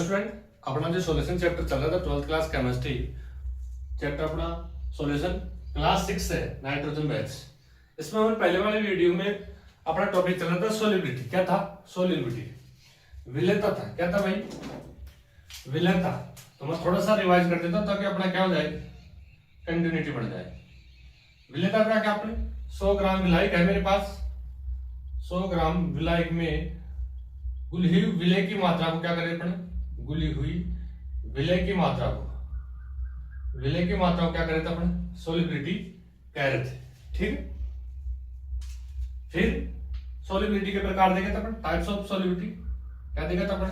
Student, अपना जो solution chapter चल रहा था 12th क्लास केमिस्ट्री चैप्टर अपना सॉल्यूशन क्लास 6 है नाइट्रोजन बेस। इसमें हमने पहले वाले वीडियो में अपना टॉपिक चल रहा था सोल्युबिलिटी। क्या था? सोल्युबिलिटी, विलेयता था। क्या था भाई? विलेयता। तो मैं थोड़ा सा रिवाइज कर देता हूं ताकि अपना क्या हो जाए, कंटिन्यूटी बढ़ जाए। विलेयता का क्या, अपने 100 ग्राम विलायक है मेरे पास। 100 ग्राम विलायक में गुली हुई विलय की मात्रा को क्या करें अपने, गुली हुई विलय की मात्रा को, विलय की मात्रा को क्या करे थे अपने, सोल्युबिलिटी कह रहे थे। ठीक है, फिर सोल्युबिलिटी के प्रकार देखे थे अपन, टाइप्स ऑफ सोल्युबिलिटी। क्या देखा था अपन?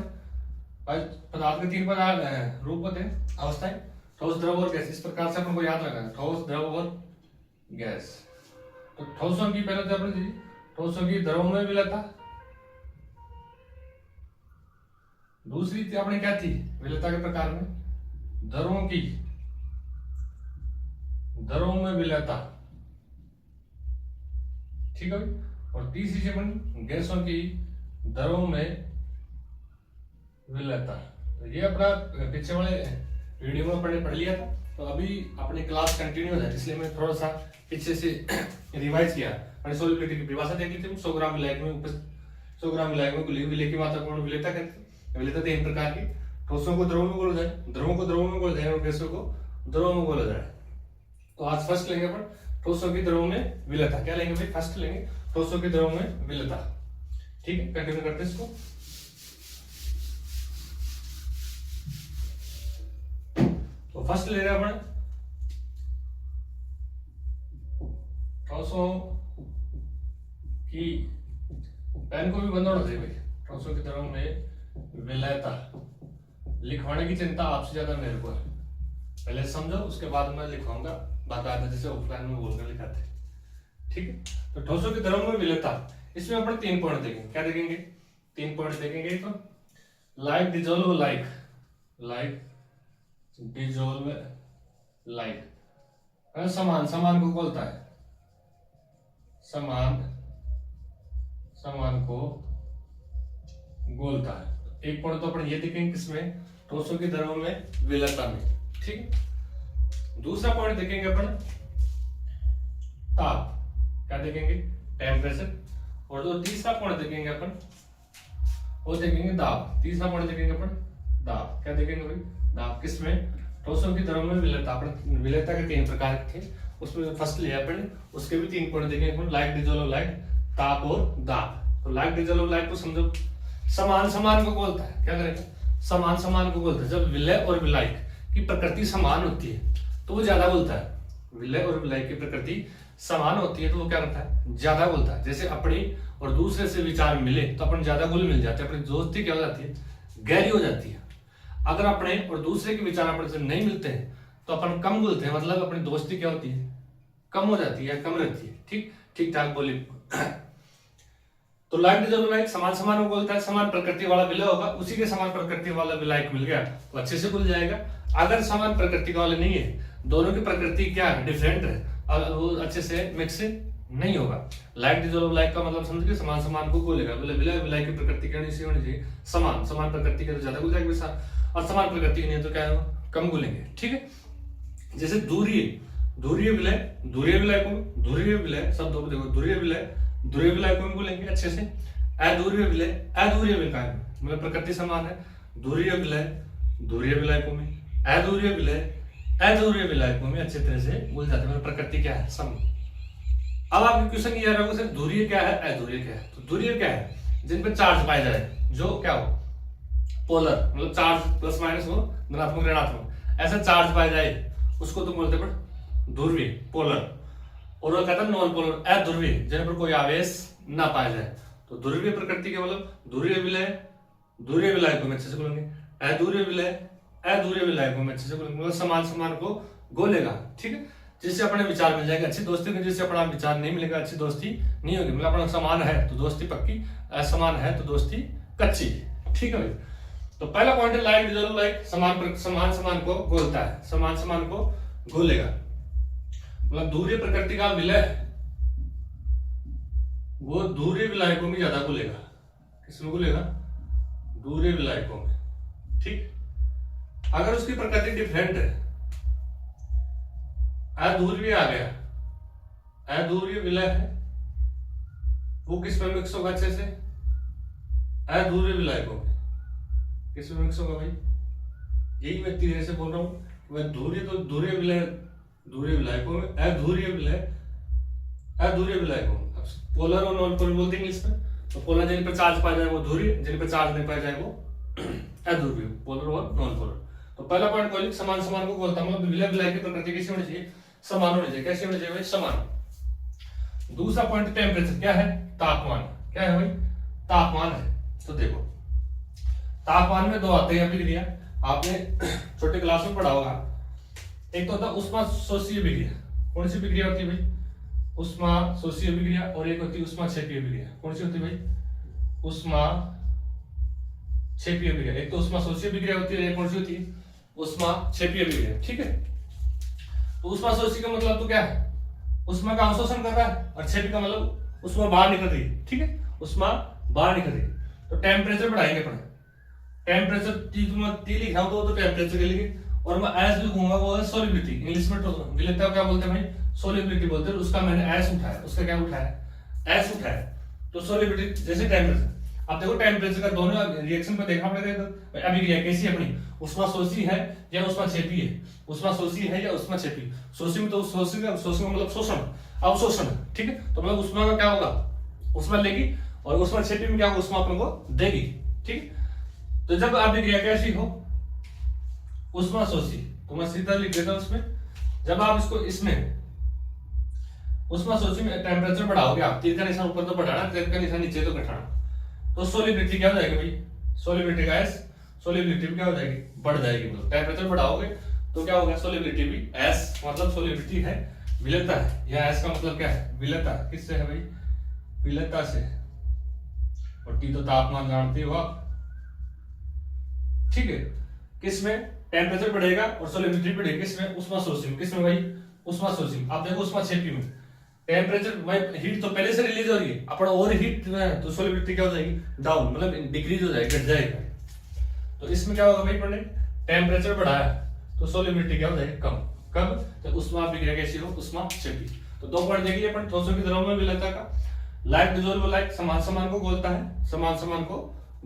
पदार्थ के 3 प्रकार रूप होते हैं, अवस्थाएं, ठोस, द्रव और गैस। इस प्रकार से अपन को याद रखना है, ठोस, द्रव और गैस। तो ठोसों की पहले तो अपन ठोसों की द्रव में विलयता, दूसरी थी अपने क्या थी विलेयता के प्रकार में, द्रवों की द्रवों में विलेयता। ठीक है, और तीसरी से अपन गैसों की द्रवों में विलेयता। तो ये अपना पीछे वाले वीडियो में अपने पढ़ लिया था। तो अभी अपनी क्लास कंटिन्यू हो जाए, इसलिए मैं थोड़ा सा पीछे से रिवाइज किया। मैंने सोल्युबिलिटी की परिभाषा देख ली थी। 100 ग्राम विलायक में 100 ग्राम विलायक में विलय की मात्रा को विलेयता कहते हैं। विलेयता 3 प्रकार की, ठोसों को द्रव में घोला जाए, द्रवों को द्रव में घोला जाए और गैसों को द्रव में घोला जाए। तो आज फर्स्ट लेंगे अपन ठोसों की द्रव में विलेयता। क्या लेंगे भाई? फर्स्ट लेंगे ठोसों की द्रव में विलेयता। ठीक है, कंटिन्यू करते हैं इसको। तो फर्स्ट ले रहे हैं अपन ठोसों की, पेन को भी बंद होना चाहिए भाई, ठोसों की द्रव में विलेयता। लिखवाने की चिंता आपसे ज्यादा मेरे को है, पहले समझो उसके बाद मैं लिखवाऊंगा बाकायदा, जैसे ऑफलाइन में बोलकर लिखाते। ठीक है, तो ठोसों की द्रव में विलेयता, इसमें अपन 3 पॉइंट देखेंगे। क्या देखेंगे? 3 पॉइंट देखेंगे। तो like, dissolve, like, like, dissolve, like. समान, समान को बोलता है, समान, समान को गोलता है। एक पॉइंट तो अपन ये देखेंगे किसमें, ठोसों की द्रव में विलेयता में। ठीक, दूसरा पॉइंट देखेंगे अपन ताप। क्या देखेंगे? टेम्परेचर। और जो तीसरा पॉइंट देखेंगे अपन वो देखेंगे दाब। तीसरा पॉइंट देखेंगे अपन दाब। क्या देखेंगे भाई? दाब। किसमें? ठोसों की द्रव में विलेयता। अपन विलेयता के 3 प्रकार थे, उसमें फर्स्ट लिया अपन, उसके भी 3 पॉइंट देखेंगे अपन, लाइक, डिजोल्व, लाइक, ताप और दाब। तो लाइक, डिजोल्व, लाइक को समझो, समान समान को बोलता है। क्या करेंगे? समान समान को बोलता है। जब विलय और विलायक की प्रकृति समान होती है तो वो ज्यादा बोलता है। विलय और विलायक की प्रकृति समान होती है तो वो क्या करता है? ज्यादा बोलता है। जैसे अपनी और दूसरे से विचार मिले तो अपन ज्यादा घुल मिल जाते हैं, अपनी दोस्ती क्या हो जाती है? गहरी हो जाती है। अगर अपने और दूसरे के विचार अपने से नहीं मिलते हैं तो अपन कम बोलते हैं, मतलब अपनी दोस्ती क्या होती है? कम हो जाती है, कम रहती है। ठीक, ठीक ठाक बोली। तो लाइक, डिजोल्व, लाइक, समान समान को बोलता है। समान प्रकृति वाला विलय होगा, उसी के समान प्रकृति वाला विलायक मिल गया तो अच्छे से घुल जाएगा। अगर समान प्रकृति वाले नहीं है, दोनों की प्रकृति क्या है? डिफरेंट है, और वो अच्छे से मिक्स नहीं होगा। लाइक, डिजोल्व, लाइक का मतलब समझ के समान समान को घुलेगा। विलय विलायक की प्रकृति क्या होनी चाहिए? समान। समान प्रकृति के तो ज्यादा घुल जाएगा, और समान प्रकृति की नहीं तो क्या होगा? कम घुलेंगे। ठीक है, जैसे दूरीय, दूरीय विलय, दूरीय विलय को, दूरीय विलय शब्दों को देखो, दूरीय विलय, दूरीय विलय को बोलेंगे अच्छे से। अधूरीय विलय, अधूरीय विलय मतलब प्रकृति समान है। दूरीय विलय, दूरीय विलायकों में, अधूरीय विलय, अधूरीय विलायकों में अच्छे तरह से भूल जाते हैं, मतलब प्रकृति क्या है? सम। अब आपके क्वेश्चन ये आ रहा होगा सर दूरीय क्या है, अधूरीय क्या है? तो दूरीय क्या है? जिन पे चार्ज पाया जाए, जो क्या हो? पोलर, मतलब चार्ज प्लस माइनस हो, धनात्मक ऋणात्मक, ऐसा चार्ज पाया जाए उसको तो बोलते हैं ध्रुवीय, पोलर। और वो कहता है नॉन पोलर, अध्रुवीय, जिन पर कोई आवेश ना पाया जाए। तो ध्रुवीय प्रकृति के मतलब दूरीय विलय, दूरीय विलायकों में अच्छे से बोलेंगे। अधूरीय विलय, अधूरीय विलायकों में अच्छे से बोलेंगे, मतलब समान समान को गोलेगा। ठीक है, जिससे अपने विचार मिल जाएगा अच्छी दोस्ती में, जिससे अपना विचार नहीं मिलेगा अच्छी दोस्ती नहीं होगी। मतलब अपना समान है तो दोस्ती पक्की, असमान है तो दोस्ती कच्ची। ठीक है भाई, तो पहला पॉइंट है लाइक, डिजोल्व, लाइक, समान समान को गोलता है, समान समान को गोलेगा। मतलब दूरीय प्रकृति का विलय वो दूरीय विलायकों में ज्यादा घुलेगा। किसमें घुलेगा? दूरीय विलायकों में। ठीक। अगर उसकी प्रकृति डिफरेंट है, अध्रुवीय आ गया, अध्रुवीय विलय है, वो किस में मिक्स होगा अच्छे से, अध्रुवीय विलय को किस में मिक्स होगा भाई, यही मैं धीरे से बोल रहा हूँ। मैं ध्रुवीय तो ध्रुवीय विलय, ध्रुवीय विलय को अध्रुवीय विलय, अध्रुवीय विलय को पोलर और नॉन पोलर बोलते हैं इंग्लिश में। तो पोलर जिन पर चार्ज पाया जाए वो ध्रुवीय, जिन पर चार्ज नहीं पाया जाए वो अध्रुवीय, पोलर और नॉन पोलर। तो पहला पॉइंट कॉलिक समान समान को बोलता, मतलब विलय विलय की प्रकृति कैसी होनी चाहिए, समान होनी चाहिए। कैसे होनी चाहिए भाई, समान। दूसरा पॉइंट टेम्परेचर, क्या है, तापमान। क्या है भाई, तापमान है। तो देखो तापमान में दो आते हैं अभिक्रिया, आपने छोटे क्लास में पढ़ा होगा। एक तो होता है उष्मा शोषीय अभिक्रिया, कौन सी अभिक्रिया होती है भाई, उष्मा शोषीय अभिक्रिया, और एक होती है उष्मा क्षेपीय अभिक्रिया। कौन सी होती है भाई, उष्मा क्षेपीय अभिक्रिया। एक तो उष्मा शोषीय अभिक्रिया होती है, एक कौन सी होती है, उष्मा क्षेपीय अभिक्रिया। ठीक है, तो उष्मा शोषी का मतलब तो क्या है, उष्मा का अवशोषण कर रहा है, और क्षेपी का मतलब उष्मा बाहर निकल रही है। ठीक है, उष्मा बाहर निकल रही है। तो टेम्परेचर बढ़ाएंगे अपन, टेम्परेचर टी लिखा हो तो टेम्परेचर के लिए, और मैं एस लिखूंगा वो है सोलिबिलिटी। इंग्लिश में विलेयता क्या बोलते हैं भाई, सोलिबिलिटी बोलते हैं। उसका मैंने एस उठाया, उसका क्या उठाया, एस उठाया। तो सोलिबिलिटी जैसे टेम्परेचर, अब देखो टेम्परेचर का दोनों रिएक्शन पे देखा पड़ेगा। तो अभिक्रिया कैसी है अपनी, उष्मा शोषी है या उष्मा क्षेपी है, उष्मा शोषी है या उष्मा क्षेपी। शोषी में तो शोषी का मतलब शोषण, अवशोषण। ठीक है, तो मतलब उष्मा का क्या होगा, उष्मा लेगी, और उष्मा क्षेपी में क्या होगा, उष्मा अपन को देगी। ठीक, तो जब अभिक्रिया कैसी हो, उष्मा शोषी, तो मैं सीधा लिख देता हूं उसमें। जब आप इसको इसमें उष्मा शोषी में टेम्परेचर बढ़ाओगे, आप तीर का निशान ऊपर तो बढ़ाना, तीर का निशान नीचे तो घटाना, तो सोलिबिलिटी क्या हो जाएगी भाई, सोलिबिलिटी का एस, सोलिबिलिटी भी क्या हो जाएगी, बढ़ जाएगी। मतलब टेम्परेचर बढ़ाओगे तो क्या होगा, सोलिबिलिटी भी एस, मतलब सोलिबिलिटी है, विलेयता है। या एस का मतलब क्या है, विलेयता। किससे है भाई, विलेयता से। और टी तो तापमान जानते हो आप। ठीक है, किसमें टेम्परेचर बढ़ेगा और सोलिबिलिटी बढ़ेगी, किसमें, उष्मा शोषी में। किसमें भाई, उष्मा शोषी में। आप देखो उष्मा क्षेपी में टेम्परेचर भाई, हीट तो पहले से रिलीज हो रही है, अपन और हीट तो सोलिबिलिटी क्या हो जाएगी, डाउन, मतलब डिक्रीज हो जाएगी, घट जाएगा। तो इसमें क्या होगा भाई, पढ़ने टेम्परेचर बढ़ाया तो सोलिबिलिटी क्या हो जाएगी, कम। कब, तो उष्मा अभिक्रिया कैसी हो, उष्मा क्षेपी। तो दो पॉइंट देखिए अपन, ठोसों की द्रव में विलेयता का। लाइक डिसॉल्व लाइक, समान समान को गोलता है, समान समान को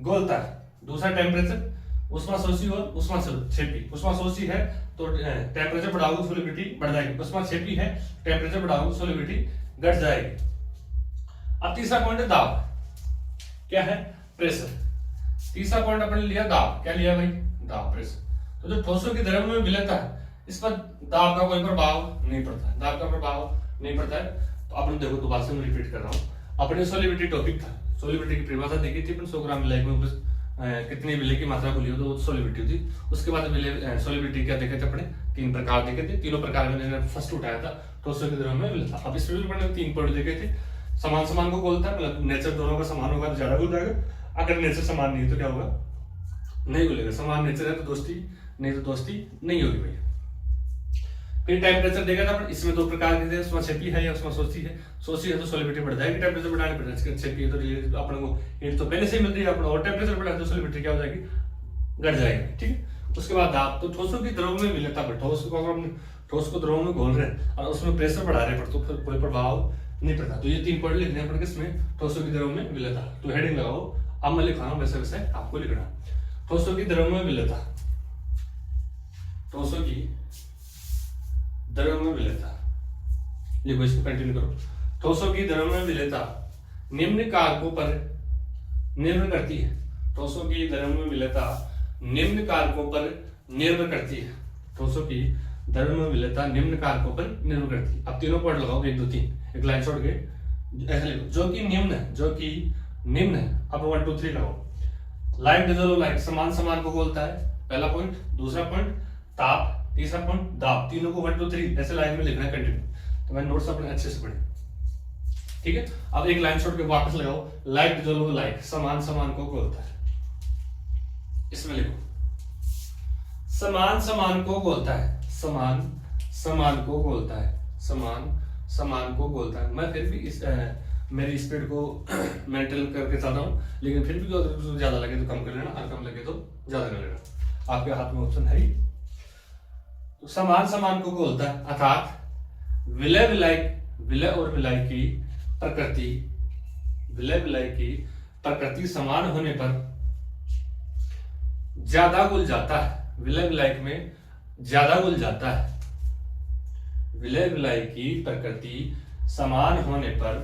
गोलता है। दूसरा टेम्परेचर, उष्मा शोषी और उष्मा क्षेपी। उष्मा शोषी है तो टेम्परेचर बढ़ाओगे सोलिबिलिटी बढ़ जाएगी, उष्मा क्षेपी है टेम्परेचर बढ़ाओगे सोलिबिलिटी घट जाएगी। अब तीसरा पॉइंट है दाब, क्या है, प्रेशर। तीसरा पॉइंट अपन लिया दाब, क्या लिया भाई, दाब, प्रेशर। तो जो ठोसों की द्रव में विलेयता है, इस पर दाब का कोई प्रभाव नहीं पड़ता है, दाब का प्रभाव नहीं पड़ता है। तो अपन देखो दोबारा से मैं रिपीट कर रहा हूँ, अपने सोलिबिलिटी टॉपिक था, सोलिबिलिटी की परिभाषा देखी थी अपन, 100 ग्राम विलय में कितनी विलय की मात्रा को लियो तो सोलिबिलिटी थी। उसके बाद सोलिबिलिटी क्या देखे थे अपने, 3 प्रकार देखे थे। तीनों प्रकार में फर्स्ट उठाया था ठोसों की द्रव में विलेयता। अब इस वीडियो में 3 पॉइंट देखे थे। समान समान को बोलता है, मतलब नेचर दोनों का समान होगा तो ज्यादा बोल जाएगा, अगर नेचर समान नहीं है तो क्या होगा, नहीं बोलेगा। समान नेचर है तो दोस्ती, नहीं तो दोस्ती नहीं होगी भैया। फिर टेम्परेचर देखा था, इसमें 2 प्रकार के थे, उसमें क्षेपी है या उसमें शोषी है। शोषी है तो सोलिबिलिटी बढ़ जाएगी, टेम्परेचर बढ़ाने पर। क्षेपी है तो अपन को हीट तो पहले से ही मिल रही है, अपन और टेम्परेचर बढ़ाए तो सोलिबिलिटी क्या हो जाएगी, घट जाएगी। ठीक है, उसके बाद दाब। तो ठोसों की द्रव में विलेयता पर, ठोस को द्रव में घोल रहे और उसमें प्रेशर बढ़ा रहे पर, तो फिर कोई प्रभाव नहीं पड़ता। तो ये 3 पॉइंट लिखने पर किसमें, ठोसों की द्रव में विलेयता। तो हेडिंग लगाओ, अब मैं लिखा हूं वैसे वैसे आपको लिखना। ठोसों की द्रव में विलेयता, ठोसों की द्रव में विलेयता लिखो, इसको कंटिन्यू करो। ठोसों की द्रव में विलेयता निम्न कारकों पर निर्भर करती है। ठोसों की द्रव में विलेयता निम्न कारकों पर निर्भर करती है। ठोसों की द्रव में विलेयता निम्न कारकों पर निर्भर करती है। अब तीनों पॉइंट लगाओ, 1 2 3, एक लाइन छोड़ के ऐसे लिखो, जो कि निम्न है, जो कि निम्न है। अब 1 2 3 लगाओ। लाइक डिसॉल्व लाइक, समान समान को बोलता है, पहला पॉइंट। दूसरा पॉइंट ताप, तीसरा पॉइंट दाब। तीनों को 1 2 3 ऐसे लाइन में लिखना है कंटिन्यू। तो मैं नोट्स अपने अच्छे से पढ़े, ठीक है। अब एक लाइन छोड़ के वापस लगाओ, लाइक डिसॉल्व लाइक, समान समान को बोलता है। इसमें लिखो, समान समान को बोलता है, समान समान को बोलता है, समान समान को बोलता है। मैं फिर भी इस मेरी स्पीड को मेंटेन करके चल रहा हूँ, लेकिन फिर भी अगर ज्यादा लगे तो कम कर लेना, और कम लगे तो ज्यादा कर लेना। आपके हाथ में ऑप्शन है ही। तो समान समान को बोलता है, अर्थात विलय और विलय की प्रकृति, विलय विलय की प्रकृति समान होने पर ज्यादा घुल जाता है। विलय विलय में ज्यादा घुल जाता है। विलय विलय की प्रकृति समान होने पर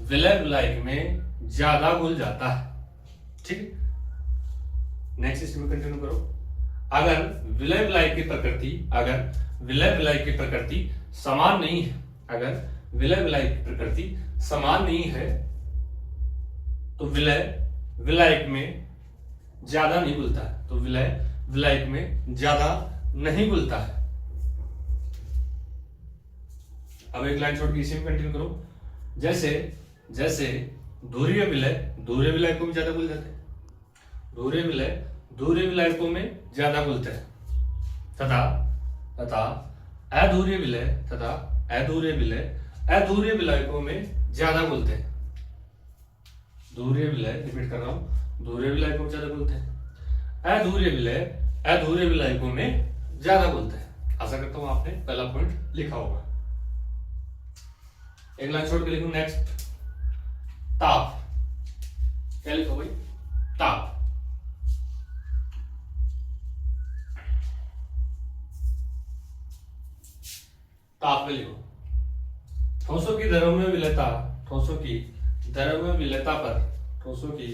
विलय विलय में ज्यादा घुल जाता है। ठीक, नेक्स्ट इसमें कंटिन्यू करो। अगर विलय विलय की प्रकृति, अगर विलय विलय की प्रकृति समान नहीं है, अगर विलय विलय की प्रकृति समान नहीं है तो विलय विलय में ज्यादा नहीं घुलता है। तो विलय विलय में ज्यादा नहीं घुलता है। अब एक लाइन छोड़ के इसी में कंटिन्यू करो। जैसे जैसे धुरीय विलय को भी ज्यादा घुल जाते हैं, धुरीय विलयकों में ज्यादा घुलते हैं, तथा अधूर्य विलयकों में ज्यादा घुलते हैं। धुरीय विलय, रिपीट कर रहा हूं, धुरीय विलयकों में ज्यादा घुलते हैं, अधूर्य विलयकों में ज्यादा घुलते हैं। आशा करता हूं आपने पहला पॉइंट लिखा होगा। एक लाइन छोड़ के लिखूं नेक्स्ट, ताप। क्या लिखो भाई? ताप। ताप में लिखो, ठोसों की द्रव्यमय विलयता, ठोसों की द्रव्यमय विलयता पर, ठोसों की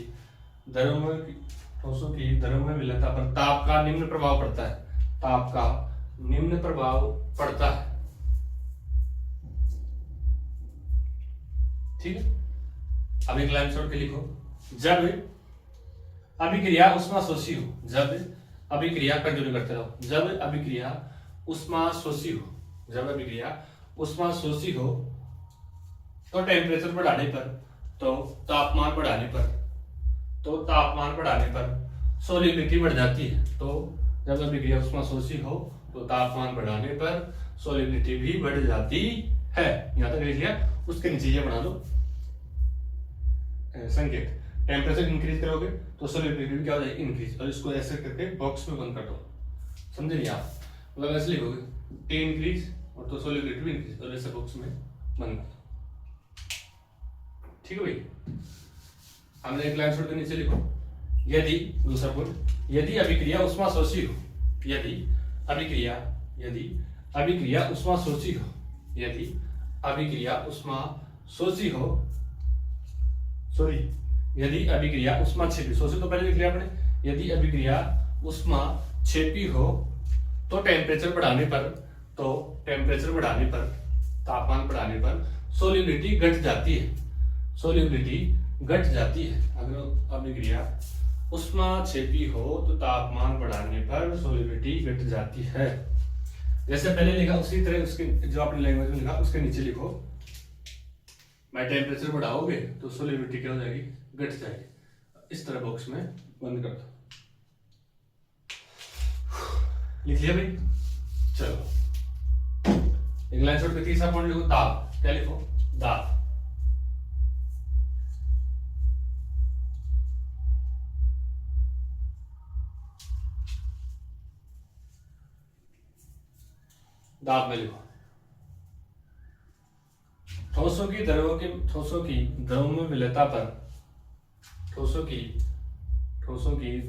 द्रव्यमय विलयता पर ताप का निम्न प्रभाव पड़ता है, ताप का निम्न प्रभाव पड़ता है। ठीक है, अब एक लाइन छोड़ के लिखो, जब अभिक्रिया उष्माशोषी हो, जब अभिक्रिया कंटिन्यू करते रहो, जब अभिक्रिया उष्माशोषी हो, जब अभिक्रिया उष्माशोषी हो तो टेम्परेचर बढ़ाने पर, तो तापमान बढ़ाने पर सोलिबिलिटी बढ़ जाती है। तो जब अभिक्रिया उष्माशोषी हो तो तापमान बढ़ाने पर सोलिबिलिटी भी बढ़ जाती है। यहां तक लिख लिया, उसके नीचे ये बना दो संकेत, टेम्परेचर इंक्रीज करोगे तो सोलिबिलिटी भी क्या हो जाएगी? इंक्रीज। और इसको ऐसे करके बॉक्स में बंद कर दो, समझे नहीं आप? मतलब ऐसे लिखोगे टी इंक्रीज और तो सोलिबिलिटी भी इंक्रीज, और ऐसे बॉक्स में बंद कर दो। ठीक है भाई, हमने एक लाइन छोड़ के नीचे लिखो, यदि, दूसरा पॉइंट, यदि अभिक्रिया उष्माशोषी हो, यदि अभिक्रिया उष्माशोषी हो, यदि अभिक्रिया उष्माशोषी हो, सॉरी, यदि अभिक्रिया उष्माक्षेपी, शोषित तो पहले लिख लिया आपने, यदि अभिक्रिया उष्माक्षेपी हो तो टेम्परेचर बढ़ाने पर, तापमान बढ़ाने पर सोलिबिलिटी घट जाती है, अगर अभिक्रिया उष्माक्षेपी हो तो तापमान बढ़ाने पर सोलिबिलिटी घट जाती है। जैसे पहले लिखा उसी तरह उसके जो आपने लैंग्वेज में लिखा उसके नीचे लिखो, मैं टेम्परेचर बढ़ाओगे तो सोलिबिलिटी क्या हो जाएगी? घट जाएगी। इस तरह बॉक्स में बंद कर दो। लिख लिया भाई? चलो एक लाइन छोड़ के तीसरा पॉइंट लिखो, दाब। क्या लिखो? दाब। दाब में लिखो, ठोसों की द्रव्यों में विलयता पर, ठोसों की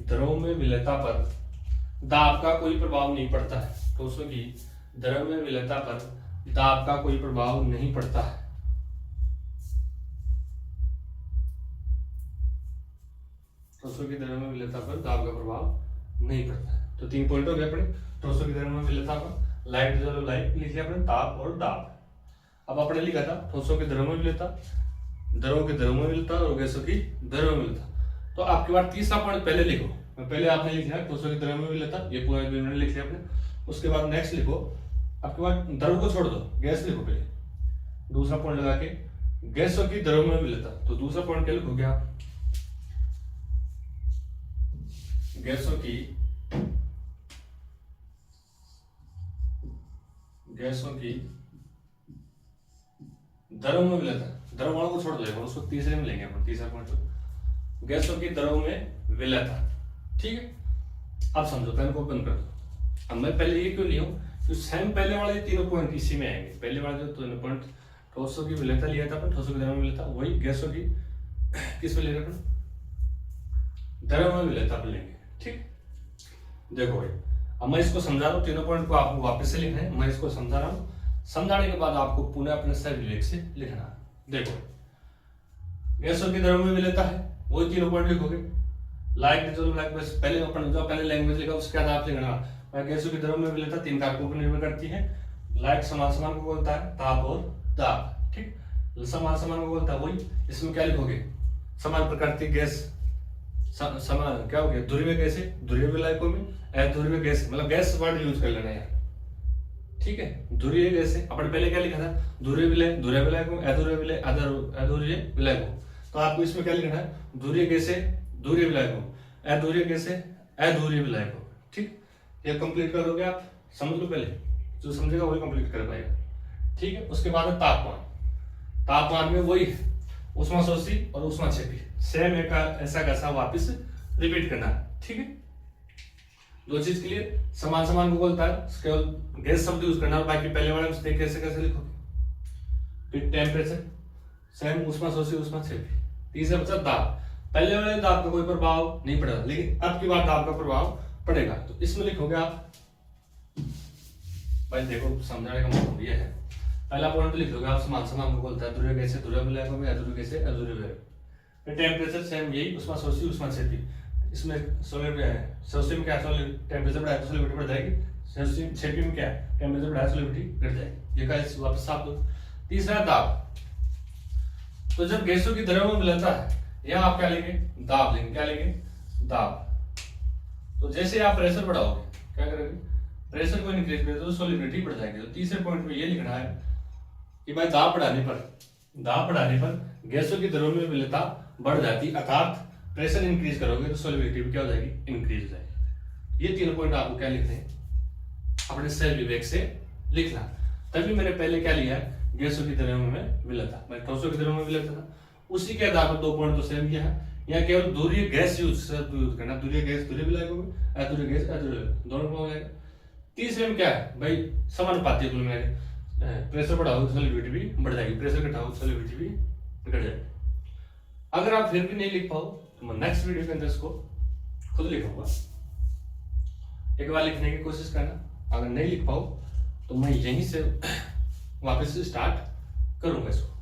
द्रव्यों में विलयता पर दाब का कोई प्रभाव नहीं पड़ता है। ठोसों की द्रव्य में विलयता पर दाब का कोई प्रभाव नहीं पड़ता है। ठोसों की द्रव्य में विलयता पर दाब का प्रभाव नहीं पड़ता है। तो 3 पॉइंट हो गए अपने ठोसों की द्रव्य में विलयता पर। लाइट लिख लिया अपने, ताप और दाब। अब आपने लिखा था ठोसों के द्रव्यों में विलयता, द्रवों के द्रव्यों में विलयता और गैसों की द्रव्यों में विलयता। तो आपके बाद तीसरा पॉइंट पहले लिखो, पहले आपने लिख लिया ठोसों के द्रव्यों में विलयता, ये पूरा लिख लिया आपने। उसके बाद नेक्स्ट लिखो, आपके बाद द्रव को छोड़ दो, गैस लिखो पहले, दूसरा पॉइंट लगा के गैसों की द्रव्यों में विलयता। तो दूसरा पॉइंट क्या लिखोगे आप? गैसों की द्रव में विलयता, द्रव वालों को छोड़ दो, उसको तीसरे में लेंगे अपन, तीसरा पॉइंट गैसों की द्रव में विलयता। ठीक है, अब समझो, पेन को ओपन कर दो। अब मैं पहले ये क्यों लिया हूँ, तो सेम पहले वाले तीनों पॉइंट इसी में आएंगे। पहले वाले जो तीनों पॉइंट ठोसों की विलेयता लिया था अपन, ठोसों की द्रव्य विलेयता, वही गैसों की किस में लेंगे अपन, द्रव्य विलेयता पर लेंगे। ठीक, देखो भाई अब मैं इसको समझा रहा हूँ, तीनों पॉइंट को आपको वापस से लिखना है, मैं इसको समझा रहा हूँ, समझाने के बाद आपको पुनः अपने सही विवेक से लिखना है। देखो गैसों की द्रव्य विलेयता है, वही तीनों पॉइंट लिखोगे, लाइक बस पहले अपन जो पहले लैंग्वेज लिखा उसके बाद आप लिखना। गैसों की द्रव्य विलेयता तीन कारकों पर निर्भर करती है। लाइक समान समान को बोलता है, ताप और दाब। ठीक, समान समान को बोलता है वही, इसमें क्या लिखोगे, समान प्रकृति गैस, समान क्या हो गया, ध्रुवीय गैस है, ध्रुवीय विलायकों में अध्रुवीय गैस, मतलब गैस वर्ड यूज कर लेना यार। ठीक है, ध्रुवीय गैस है, अपन पहले क्या लिखा था, ध्रुवीय विलय, ध्रुवीय विलायकों, अध्रुवीय विलय, अध्रुवीय विलायकों। तो आपको इसमें क्या लिखना है, ध्रुवीय गैस है, ध्रुवीय विलायकों, अध्रुवीय गैस है, अध्रुवीय विलायकों। ठीक, ये कंप्लीट करोगे आप, समझ लो पहले, जो समझेगा वही कंप्लीट कर पाएगा। ठीक है, उसके बाद है तापमान। तापमान में वही ऊष्माशोषी और ऊष्माक्षेपी, सेम एक ऐसा कैसा वापस रिपीट करना है। ठीक है, दो चीज के लिए समान समान को बोलता है, केवल गैस शब्द यूज करना, और बाकी पहले वाले में कैसे कैसे लिखोगे। फिर टेम्परेचर सेम, ऊष्माशोषी ऊष्माक्षेपी। तीसरा बचा दाब, पहले वाले दाब का कोई प्रभाव नहीं पड़ेगा, लेकिन अब की बार दाब का प्रभाव पड़ेगा। तो इसमें लिखोगे आप, भाई देखो समझाने का मतलब ये है, पहला पॉइंट लिख दोगे आप, समान समान को बोलता है, ध्रुवीय गैस है, ध्रुवीय विलायकों में, अध्रुवीय गैस है, अध्रुवीय विलायकों। फिर टेम्परेचर सेम यही, ऊष्माशोषी ऊष्माक्षेपी। इसमें सॉलिड है, शोषी में क्या, सॉलिड टेम्परेचर बढ़ाए तो सॉलिडिटी बढ़ जाएगी, क्षेपी में क्या है, टेम्परेचर बढ़ाए सॉलिडिटी घट जाएगी। ये का वापस साफ दो। तीसरा दाब, तो जब गैसों की द्रव्य विलेयता है, यहाँ आप क्या लेंगे, दाब लेंगे। क्या लेंगे, दाब। तो जैसे आप प्रेशर बढ़ाओगे, क्या करोगे, प्रेशर को इंक्रीज करोगे तो सॉलिडिटी बढ़ जाएगी। तो तीसरे पॉइंट में ये लिखना है कि भाई दाब बढ़ाने पर गैसों की द्रव्य विलेयता बढ़ जाती, अर्थात प्रेशर इंक्रीज करोगे तो सॉलिडिटी भी क्या हो जाएगी, इंक्रीज हो जाएगी। ये तीनों पॉइंट आपको क्या लिखने हैं, अपने सही विवेक से लिखना। तभी मैंने पहले क्या लिया है, गैसों की द्रव्य में विलेयता, मैं ठोसों की द्रव्य में विलेयता था, उसी के आधार पर दो पॉइंट तो सेम किया है। यहाँ केवल ध्रुवीय गैस यूज करना, ध्रुवीय गैस ध्रुवीय विलायकों में, अध्रुवीय गैस अध्रुवीय, दोनों को हो जाएगा। तीसरे में क्या है भाई, समानुपाती कुल मिलाकर, प्रेशर बढ़ाओगे तो सॉलिडिटी भी बढ़ जाएगी, प्रेशर घटाओगे तो सॉलिडिटी भी घट जाएगी। अगर आप फिर भी नहीं लिख पाओ तो मैं नेक्स्ट वीडियो के अंदर इसको खुद लिखूंगा, एक बार लिखने की कोशिश करना। अगर नहीं लिख पाओ तो मैं यहीं से वापस स्टार्ट करूंगा इसको।